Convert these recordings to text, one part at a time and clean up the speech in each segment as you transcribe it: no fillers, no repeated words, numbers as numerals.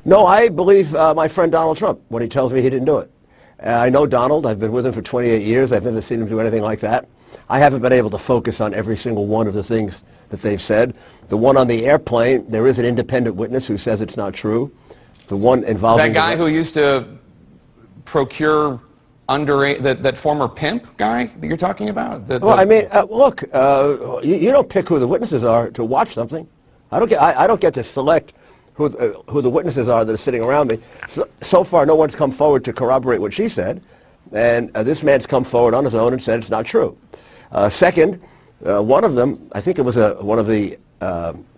No, I believe my friend Donald Trump when he tells me he didn't do it. I know Donald. I've been with him for 28 years. I've never seen him do anything like that. I haven't been able to focus on every single one of the things that they've said. The one on the airplane, there is an independent witness who says it's not true. The one involving... That guy who used to procure that former pimp guy that you're talking about? Well, I mean, look, you don't pick who the witnesses are to watch something. I don't get to select who the witnesses are that are sitting around me. So far, no one's come forward to corroborate what she said, and this man's come forward on his own and said it's not true. Second, one of them, I think it was one of the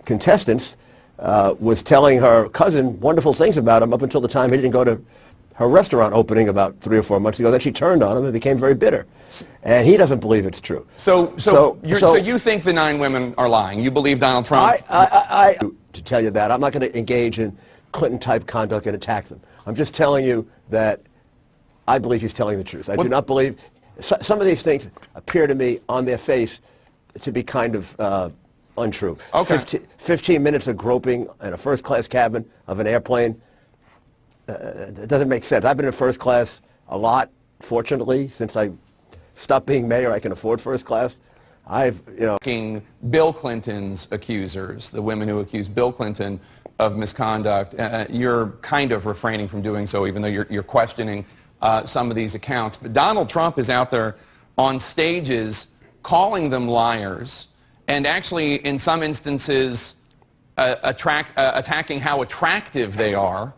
contestants, was telling her cousin wonderful things about him up until the time he didn't go to her restaurant opening about 3 or 4 months ago. Then she turned on him and became very bitter. And he doesn't believe it's true. So you think the 9 women are lying? You believe Donald Trump? To tell you that, I'm not going to engage in Clinton-type conduct and attack them. I'm just telling you that I believe he's telling the truth. I do not believe... some of these things appear to me on their face to be kind of untrue. Okay. 15 minutes of groping in a first-class cabin of an airplane, it doesn't make sense. I've been in first class a lot, fortunately. Since I stopped being mayor, I can afford first class. Bill Clinton's accusers, the women who accused Bill Clinton of misconduct, you're kind of refraining from doing so, even though you're questioning some of these accounts. But Donald Trump is out there on stages calling them liars, and actually, in some instances, attacking how attractive they are,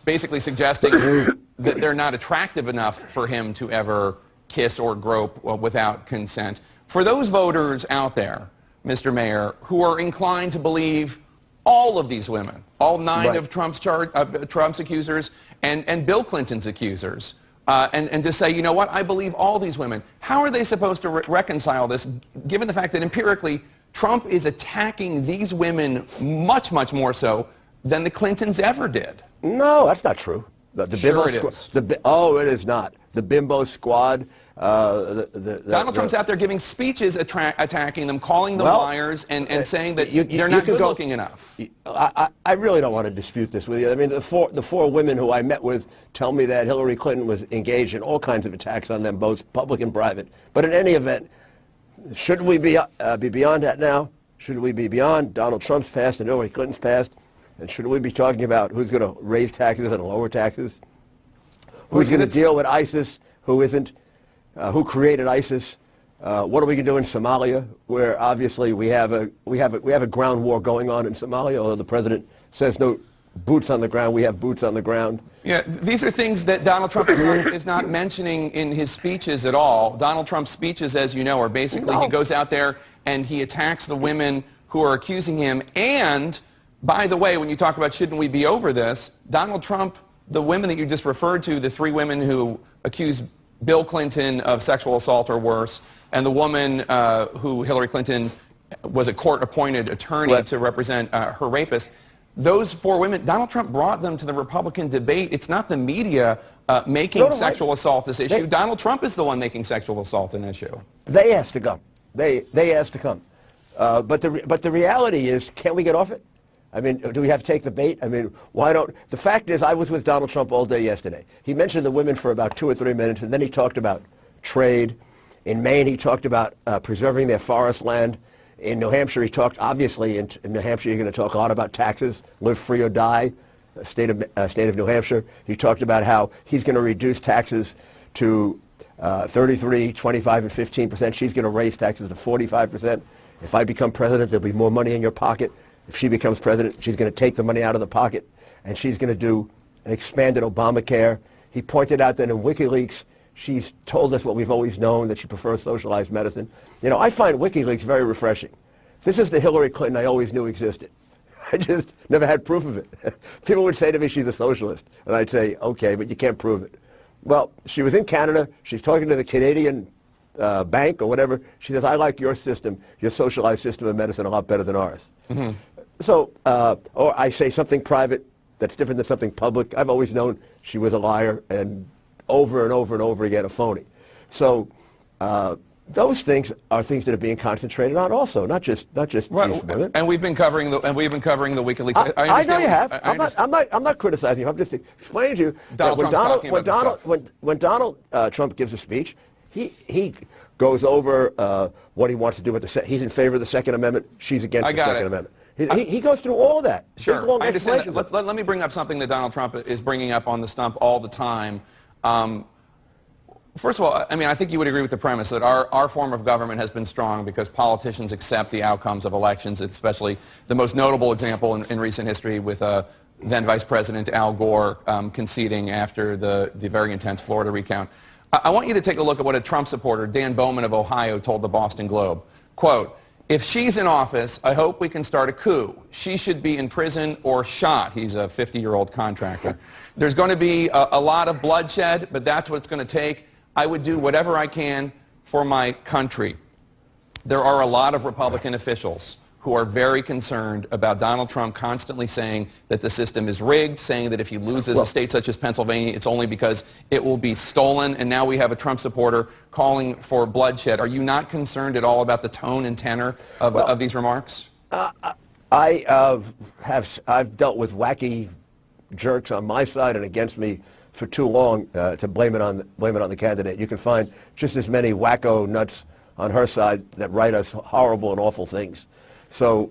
basically suggesting that they're not attractive enough for him to ever kiss or grope without consent. For those voters out there, Mr. Mayor, who are inclined to believe all of these women, all 9 right. of Trump's accusers and Bill Clinton's accusers, and to say, you know what, I believe all these women, how are they supposed to reconcile this, given the fact that empirically Trump is attacking these women much, much more so than the Clintons ever did? No, that's not true. Sure it is. Oh, it is not. The bimbo squad. Donald Trump's out there giving speeches attacking them, calling them liars, and saying that they're not good-looking enough. I really don't want to dispute this with you. I mean, the four women who I met with tell me that Hillary Clinton was engaged in all kinds of attacks on them, both public and private. But in any event, shouldn't we be beyond that now? Shouldn't we be beyond Donald Trump's past and Hillary Clinton's past? And shouldn't we be talking about who's going to raise taxes and lower taxes? Who's going to deal with ISIS? Who isn't? Who created ISIS? What are we going to do in Somalia, where obviously we have a ground war going on in Somalia, although the president says no boots on the ground. We have boots on the ground. Yeah, these are things that Donald Trump is not mentioning in his speeches at all. Donald Trump's speeches, as you know, are basically he goes out there and he attacks the women who are accusing him. And, by the way, when you talk about shouldn't we be over this, Donald Trump, the women that you just referred to, the 3 women who accused Bill Clinton of sexual assault or worse, and the woman who Hillary Clinton was a court-appointed attorney to represent her rapist, those 4 women, Donald Trump brought them to the Republican debate. It's not the media making sexual assault this issue. Donald Trump is the one making sexual assault an issue. They asked to come. They asked to come. But the reality is, can't we get off it? I mean, do we have to take the bait? I mean, why don't... The fact is, I was with Donald Trump all day yesterday. He mentioned the women for about 2 or 3 minutes, and then he talked about trade. In Maine, he talked about preserving their forest land. In New Hampshire, he talked, obviously, in New Hampshire, you're going to talk a lot about taxes, live free or die, state of New Hampshire. He talked about how he's going to reduce taxes to 33, 25, and 15%. She's going to raise taxes to 45%. If I become president, there'll be more money in your pocket. If she becomes president, she's going to take the money out of the pocket, and she's going to do an expanded Obamacare. He pointed out that in WikiLeaks, she's told us what we've always known, that she prefers socialized medicine. You know, I find WikiLeaks very refreshing. This is the Hillary Clinton I always knew existed. I just never had proof of it. People would say to me, she's a socialist, and I'd say, okay, but you can't prove it. Well, she was in Canada. She's talking to the Canadian bank or whatever. She says, I like your system, your socialized system of medicine, a lot better than ours. Mm-hmm. So, or I say something private that's different than something public. I've always known she was a liar and over and over and over again a phony. So those things are things that are being concentrated on also, not just these women. And we've been covering the WikiLeaks. I know you have. I'm not criticizing you. I'm just explaining to you that when Donald Trump gives a speech, he goes over what he wants to do with he's in favor of the Second Amendment. She's against the Second Amendment. He goes through all that. Sure, I understand that. Let me bring up something that Donald Trump is bringing up on the stump all the time. First of all, I mean, I think you would agree with the premise that our form of government has been strong because politicians accept the outcomes of elections, especially the most notable example in recent history with then Vice President Al Gore conceding after the very intense Florida recount. I want you to take a look at what a Trump supporter, Dan Bowman of Ohio, told the Boston Globe. Quote, "If she's in office, I hope we can start a coup. She should be in prison or shot." He's a 50-year-old contractor. "There's going to be a lot of bloodshed, but that's what it's going to take. I would do whatever I can for my country." There are a lot of Republican officials who are very concerned about Donald Trump constantly saying that the system is rigged, saying that if he loses a state such as Pennsylvania, it's only because it will be stolen. And now we have a Trump supporter calling for bloodshed. Are you not concerned at all about the tone and tenor of these remarks? I've dealt with wacky jerks on my side and against me for too long to blame it on the candidate. You can find just as many wacko nuts on her side that write us horrible and awful things. So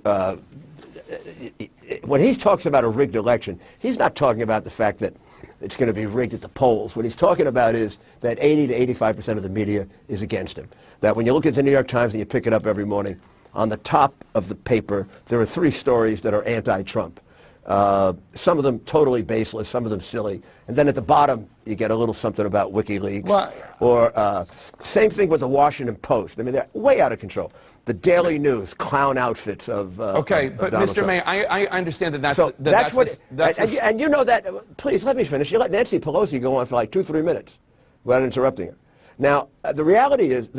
when he talks about a rigged election, he's not talking about the fact that it's going to be rigged at the polls. What he's talking about is that 80 to 85% of the media is against him. That when you look at the New York Times and you pick it up every morning, on the top of the paper, there are 3 stories that are anti-Trump. Some of them totally baseless, some of them silly. And then at the bottom, you get a little something about WikiLeaks. Well, or same thing with the Washington Post. I mean, they're way out of control. The Daily News, clown outfits of okay, of but Donald Mr. Trump. May, I understand that that's... So that's what... That's and you know that... Please, let me finish. You let Nancy Pelosi go on for like 2-3 minutes without interrupting her. Now, the reality is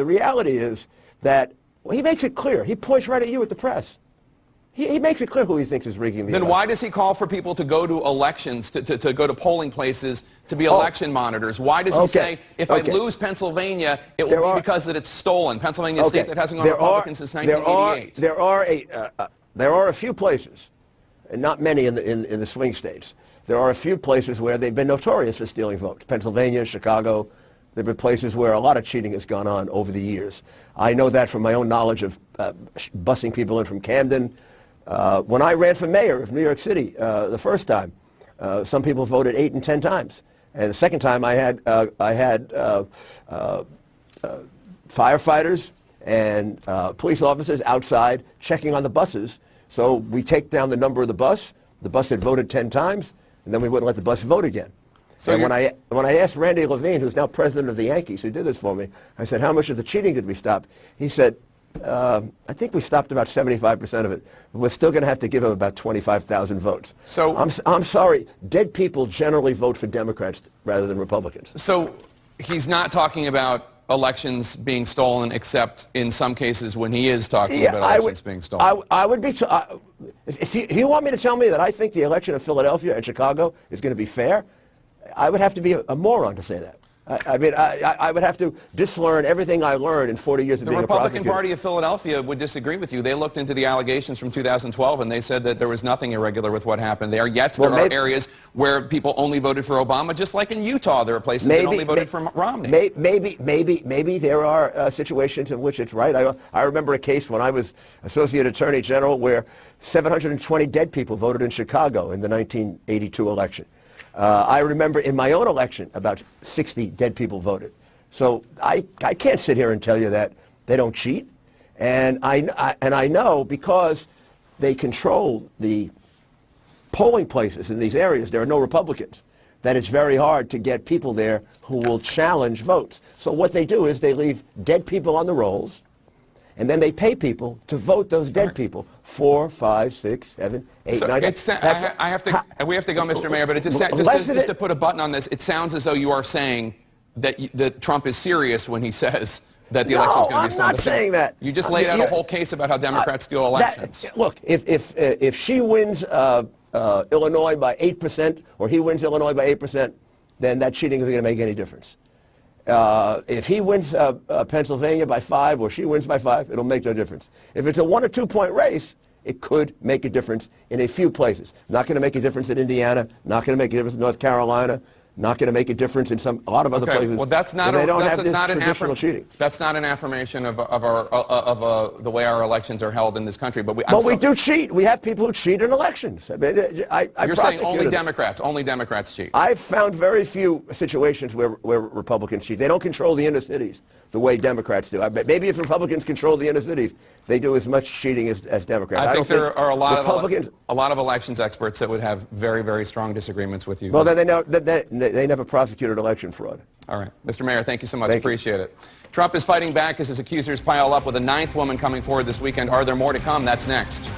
that he makes it clear. He points right at you at the press. He makes it clear who he thinks is rigging the election. Then why does he call for people to go to elections, to go to polling places, to be election monitors? Why does he say, if I lose Pennsylvania, it will be because that it's stolen? Pennsylvania, a state that hasn't gone Republican since 1988. There are a few places, and not many in the swing states. There are a few places where they've been notorious for stealing votes. Pennsylvania, Chicago. There have been places where a lot of cheating has gone on over the years. I know that from my own knowledge of busing people in from Camden. When I ran for mayor of New York City the first time, some people voted 8 and 10 times. And the second time I had firefighters and police officers outside checking on the buses. So we take down the number of the bus had voted 10 times, and then we wouldn't let the bus vote again. So and when I asked Randy Levine, who's now president of the Yankees, who did this for me, I said, how much of the cheating did we stop? He said, I think we stopped about 75% of it. We're still going to have to give him about 25,000 votes. So I'm sorry, dead people generally vote for Democrats rather than Republicans. So he's not talking about elections being stolen, except in some cases when he is talking about elections being stolen. I would be. If you want me to tell me that I think the election of Philadelphia and Chicago is going to be fair, I would have to be a moron to say that. I mean, I would have to dislearn everything I learned in 40 years of being a prosecutor. The Republican Party of Philadelphia would disagree with you. They looked into the allegations from 2012, and they said that there was nothing irregular with what happened there. Yes, there are areas where people only voted for Obama, just like in Utah, there are places that only voted for Romney. Maybe there are situations in which it's right. I remember a case when I was Associate Attorney General where 720 dead people voted in Chicago in the 1982 election. I remember in my own election, about 60 dead people voted. So I can't sit here and tell you that they don't cheat. And I know because they control the polling places in these areas, there are no Republicans, that it's very hard to get people there who will challenge votes. So what they do is they leave dead people on the rolls, and then they pay people to vote those dead people. 4, 5, 6, 7, 8, 9. We have to go, Mr. Mayor, but just to put a button on this, it sounds as though you are saying that Trump is serious when he says that the election is going to be stolen. I'm not saying that. You just laid out a whole case about how Democrats steal elections. Look, if she wins Illinois by 8%, or he wins Illinois by 8%, then that cheating isn't going to make any difference. If he wins Pennsylvania by 5 or she wins by 5, it'll make no difference. If it's a 1 or 2 point race, it could make a difference in a few places. Not going to make a difference in Indiana, not going to make a difference in North Carolina, not going to make a difference in a lot of other places. Well, that's not they don't that's have this not traditional cheating. That's not an affirmation of the way our elections are held in this country. But we do cheat. We have people who cheat in elections. I mean, you're saying only Democrats cheat. I've found very few situations where Republicans cheat. They don't control the inner cities the way Democrats do. Maybe if Republicans control the inner cities, they do as much cheating as Democrats. I think there are a lot of elections experts that would have very, very strong disagreements with you. Well, then they never prosecuted election fraud. All right. Mr. Mayor, thank you so much. Appreciate it. Trump is fighting back as his accusers pile up with a 9th woman coming forward this weekend. Are there more to come? That's next.